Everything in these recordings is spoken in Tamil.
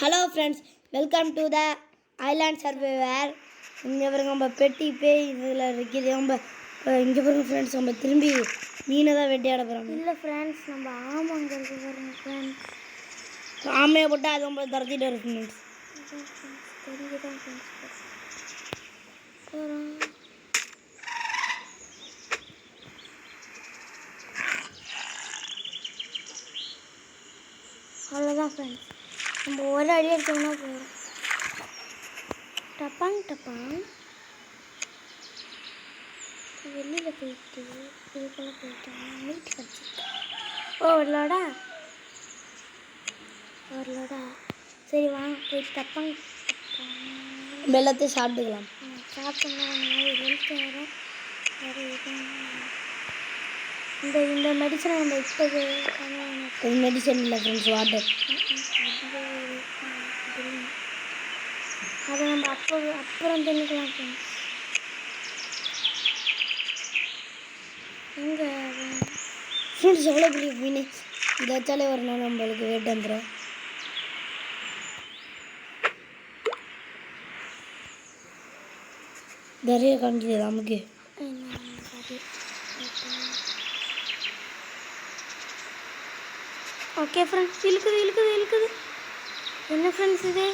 Hello friends, welcome to the island survivor. இங்கே பாருங்க நம்ம பெட்டி பேய் இதில் இருக்குது. நம்ம இங்கே பாருங்க ஃப்ரெண்ட்ஸ், நம்ம திரும்பி மீனை தான் வேட்டையாட போகிறோம். இல்லை ஃப்ரெண்ட்ஸ், நம்ம ஆமாங்க இருக்கு பாருங்க ஃப்ரெண்ட்ஸ். ஆமையை போட்டால் அது நம்ம துரத்திட்டு வரும் ஃப்ரெண்ட்ஸ். தெரிஞ்சுதான் ஃப்ரெண்ட்ஸ். அவ்வளோதான் ஃப்ரெண்ட்ஸ், நம்ம ஒரு அடி எடுத்தோம்னா போகிறோம். டப்பாங் டப்பாங் வெளியில் போயிட்டு இதுக்குள்ளே போயிட்டோம். மீட் கிடச்சிருக்கு. ஓவர்லோடா சரி வாங்க போய் டப்பாங் எல்லாத்தையும் சாப்பிட்டுக்கலாம். சாப்பிட்டோம்னா ஹெல்த் வரும். இந்த மெடிசனை நம்ம இப்போ மெடிசன் இல்லை ஃப்ரெண்ட்ஸ், வாட்டர். அதை நம்ம அப்புறம் தெரிஞ்சுக்கலாம் ஃப்ரெண்ட்ஸ். எங்கே ஃப்ரெண்ட்ஸ் எவ்வளோ பெரிய மீன்! இதை வச்சாலே ஒரு நாள் நம்மளுக்கு வெயிட் வந்துடும். நிறைய காமிக்குது நமக்கு. ஓகே ஃப்ரெண்ட்ஸ், இழுக்குது. என்ன ஃப்ரெண்ட்ஸ் இது?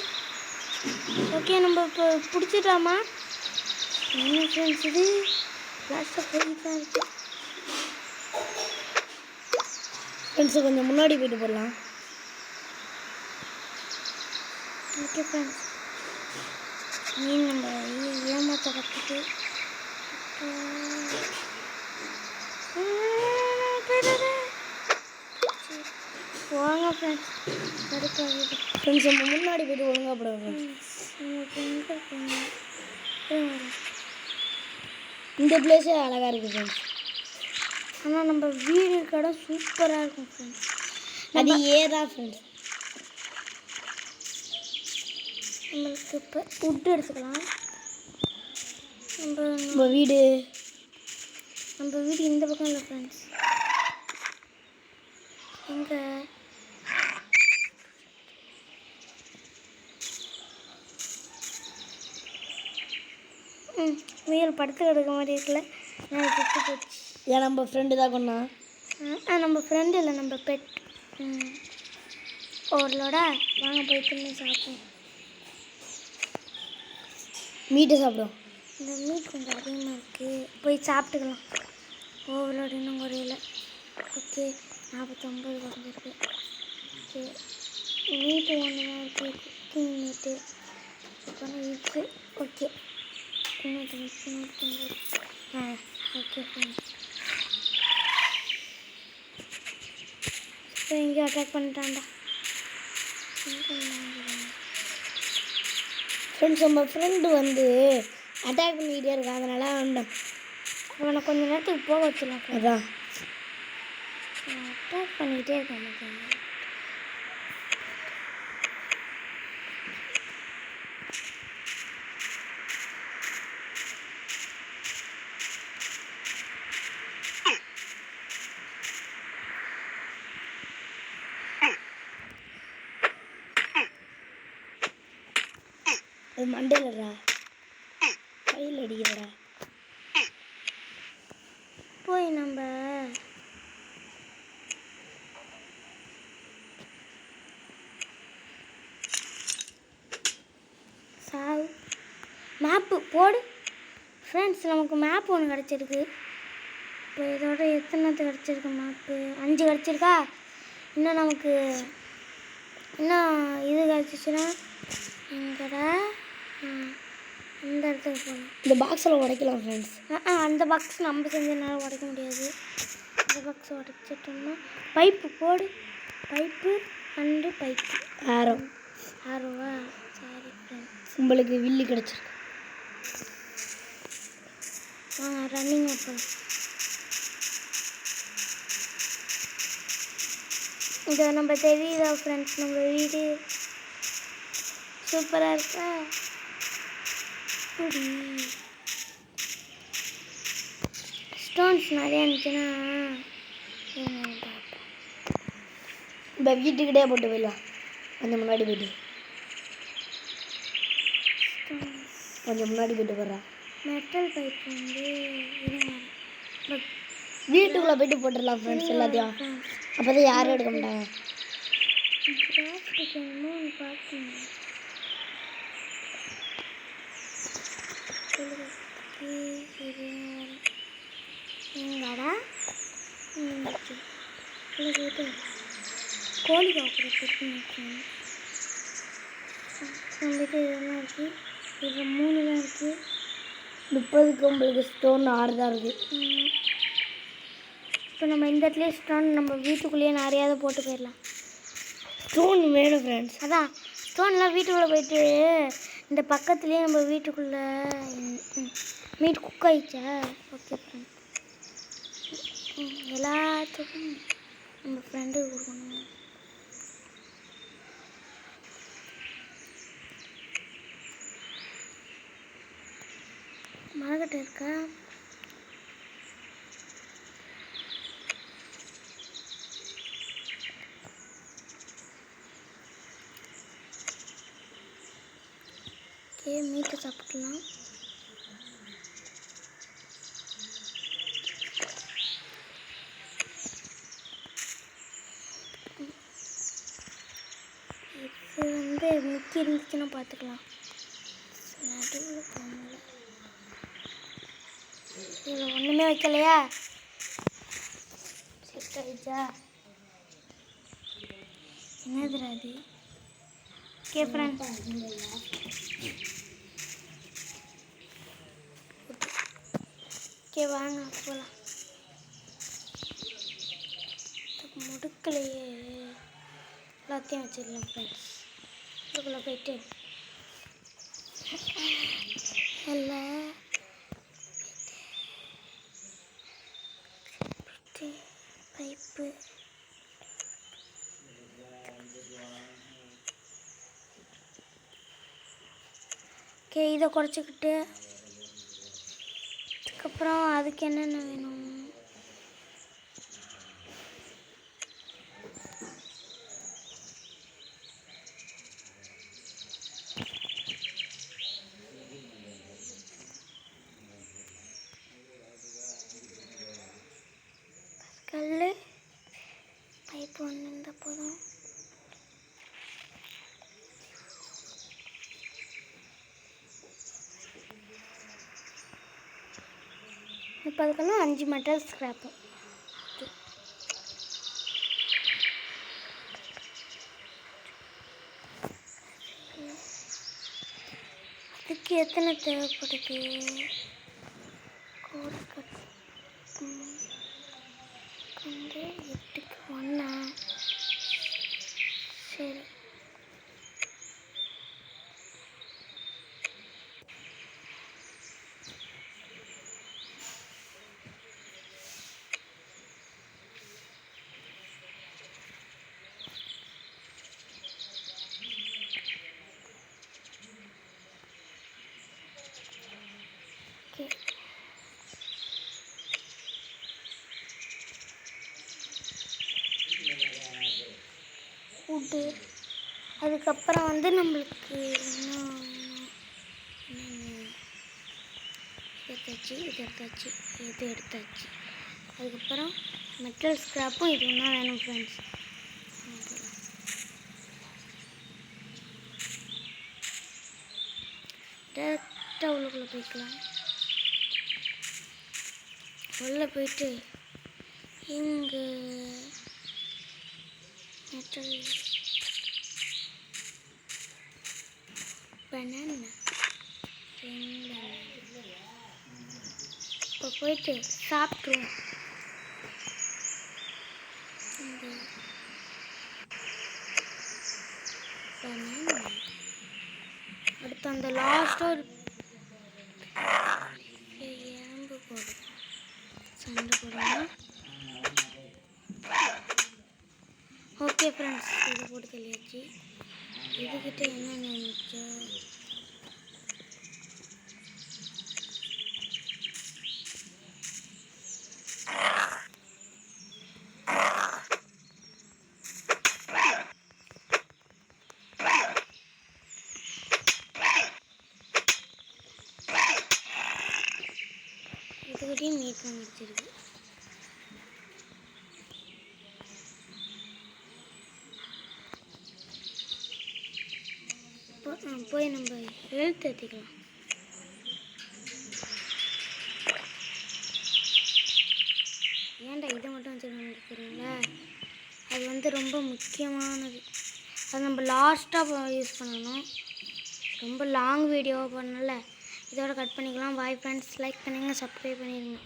ஓகே, நம்ம இப்போ பிடிச்சிடலாமா? என்ன ஃப்ரெண்ட்ஸ் இது? லாஸ்ட்டாக போயிட்டு தான் இருக்கு. ஃப்ரெண்ட்ஸை கொஞ்சம் முன்னாடி போயிட்டு போடலாம். ஓகே ஃப்ரெண்ட்ஸ், மீன் நம்ம ஏமாற்ற கற்றுட்டு வாங்க ஃப்ரெண்ட்ஸ். கடுப்பாகிட்டு ஃப்ரெண்ட்ஸ் நம்ம முன்னாடி போய்ட்டு ஒழுங்காக போடுவோம். இந்த பிளேஸே அழகாக இருக்குது ஃப்ரெண்ட்ஸ். ஆனால் நம்ம வீடு இருக்க இடம் சூப்பராக இருக்கும் ஃப்ரெண்ட்ஸ். அது ஏதான் ஃப்ரெண்ட்ஸ். நம்மளுக்கு இப்போ ஃபுட்டு எடுத்துக்கலாம். நம்ம வீடு இந்த பக்கம் இல்லை ஃப்ரெண்ட்ஸ். எங்கே முயல் படுத்து கிடக்க மாதிரி இருக்குல்ல. நான் சுற்றி போச்சு. ஏன் நம்ம ஃப்ரெண்டு தான் கொண்டா? நம்ம ஃப்ரெண்டு இல்லை, நம்ம பெட். ஓவர்லோடா வாங்க போய் தின்னு சாப்பிடுவோம். மீட்டை சாப்பிடுவோம். இந்த மீட் கொஞ்சம் அதிகமாக இருக்குது, போய் சாப்பிட்டுக்கலாம். ஓவர்லோடு இன்னும் குறையில. ஓகே, 49 குறைஞ்சிருக்கு. ஓகே, மீட்டு ஒன்று தான் இருக்குது, குக்கிங் மீட்டு. அப்புறம் இது ஓகே, இன்னொரு ஓகே ஃப்ரெண்ட்ஸ். இப்போ இங்கே அட்டாக் பண்ணிட்டான்டா. ஃப்ரெண்ட்ஸ் நம்ம ஃப்ரெண்டு வந்து அட்டாக் பண்ணிக்கிட்டே இருக்கான், அதனால அவனை கொஞ்சம் நேரத்துக்கு போக வச்சிடலாம். அதான் அட்டாக் பண்ணிக்கிட்டே இருக்கான். அது மண்டையிலடா, கையில் அடிக்கிறடா. போய் நம்ம மேப்பு போடு ஃப்ரெண்ட்ஸ். நமக்கு மேப் ஒன்று கிடச்சிருக்கு. இப்போ இதோட எத்தனாவது கிடச்சிருக்கு? மேப்பு 5 கிடச்சிருக்கா. இன்னும் நமக்கு இது கிடச்சிச்சுன்னா எங்கடா இந்த இடத்துக்கு போகணும். இந்த பாக்ஸில் உடைக்கலாம் ஃப்ரெண்ட்ஸ். அந்த பாக்ஸ் நம்ம செஞ்சதுனால உடைக்க முடியாது. இந்த பாக்ஸை உடைச்சிட்டோம்னா பைப்பு போடு. பைப்பு ஆரோவா? சரி ஃப்ரெண்ட்ஸ், உங்களுக்கு வில்லி கிடச்சிருக்கு. ரன்னிங் அப்போ இதை நம்ம தெரியுதா ஃப்ரெண்ட்ஸ்? நம்ம வீடு சூப்பராக இருக்கா? ஸ்டோன்ஸ் நிறையா இருந்துச்சுன்னா இப்போ வீட்டுக்கிட்டே போட்டு போயிடலாம். கொஞ்சம் முன்னாடி போயிட்டு கொஞ்சம் முன்னாடி போயிட்டு போடுறேன். மெட்டல் பைப் வந்து இருங்க பட் வீட்டுக்குள்ளே போயிட்டு போட்டுடலாம் ஃப்ரெண்ட்ஸ் எல்லாத்தையும். அப்போ தான் யாரும் எடுக்க மாட்டாங்க. கிராஃப்ட்டுக்கு என்னமோ ஒன்று பார்த்தேன். எங்கடா போயிட்டு கோழி காப்பிட போட்டு நம்மகிட்ட இதெல்லாம் இருக்குது. இதில் 3 தான் இருக்குது. 30க்கு உங்களுக்கு ஸ்டோன் 6 தான் இருக்குது. இப்போ நம்ம இந்த இடத்துல ஸ்டோன் நம்ம வீட்டுக்குள்ளேயே நிறையாவது போட்டு போயிடலாம். ஸ்டோன் வேணும் ஃப்ரெண்ட்ஸ். அதான் ஸ்டோன்லாம் வீட்டுக்குள்ளே போயிட்டு இந்த பக்கத்துலேயே நம்ம வீட்டுக்குள்ளே மீட் குக் ஆயிடுச்சா. ஓகே ஃப்ரெண்ட், எல்லாத்துக்கும் நம்ம ஃப்ரெண்டுக்கு கொடுக்கணும். மரக்கட்டை இருக்கா? ஓகே, மீட்டை சாப்பிடலாம். இது வந்து முக்கி இருந்துச்சுன்னா பார்த்துக்கலாம். நடுவில் போகல, இதில் ஒன்றுமே வைக்கலையா? செட் ஆயிடுச்சா? என்னதுடா அது? ஓகே ஃப்ரெண்ட், ஓகே வாங்க போகலாம். முடுக்கலையே, எல்லாத்தையும் வச்சிடலாம் ஃப்ரெண்ட்ஸ். இதுக்குள்ளே போயிட்டு எல்லாம் பைப்பு ஓகே, இதை குறைச்சிக்கிட்டு அதுக்கப்புறம் அதுக்கு என்னென்ன வேணும்? கல் பைப்பு ஒன்று இருந்தால் போதும். இப்போ அதுக்கெல்லாம் 5 மெட்டல் ஸ்க்ராப்பு. அதுக்கு எத்தனை தேவைப்படுது? கோடு கட் வந்து 8க்கு 1. சரி, ஓகே. உட்டு அதுக்கப்புறம் வந்து நம்மளுக்கு இன்னும் இது எடுத்தாச்சு. அதுக்கப்புறம் மெட்டல் ஸ்க்ராப்பும் இது ஒன்றா வேணும் ஃப்ரெண்ட்ஸ். டேரெக்டாக உள்ளுக்குள்ளே போய்க்கலாம். உள்ளே போயிட்டு இங்கே மெட்டல் பனானா இப்போ போயிட்டு சாப்பிட்ருவோம். இந்த பனானா அடுத்து அந்த லாஸ்ட்டாக ஒரு எறும்பு போடும், சண்டை போடுவோம். ஓகே ஃப்ரெண்ட்ஸ், இது போட்டு தெளியாச்சு. இதுக்கிட்ட என்ன நினைச்சோ எல்லாத்துக்கிட்டையும் மீட் பண்ண வச்சிருக்கு. போய் நம்ம ஹெல்த் ஏற்றிக்கலாம். ஏன்டா இதை மட்டும் வச்சுருக்கிறீங்களா? அது வந்து ரொம்ப முக்கியமானது. அது நம்ம லாஸ்ட்டாக யூஸ் பண்ணணும். ரொம்ப லாங் வீடியோவாக பண்ணல, இதோட கட் பண்ணிக்கலாம். பாய் ஃப்ரெண்ட்ஸ், லைக் பண்ணுங்கள், சப்ஸ்கிரைப் பண்ணிடுங்க.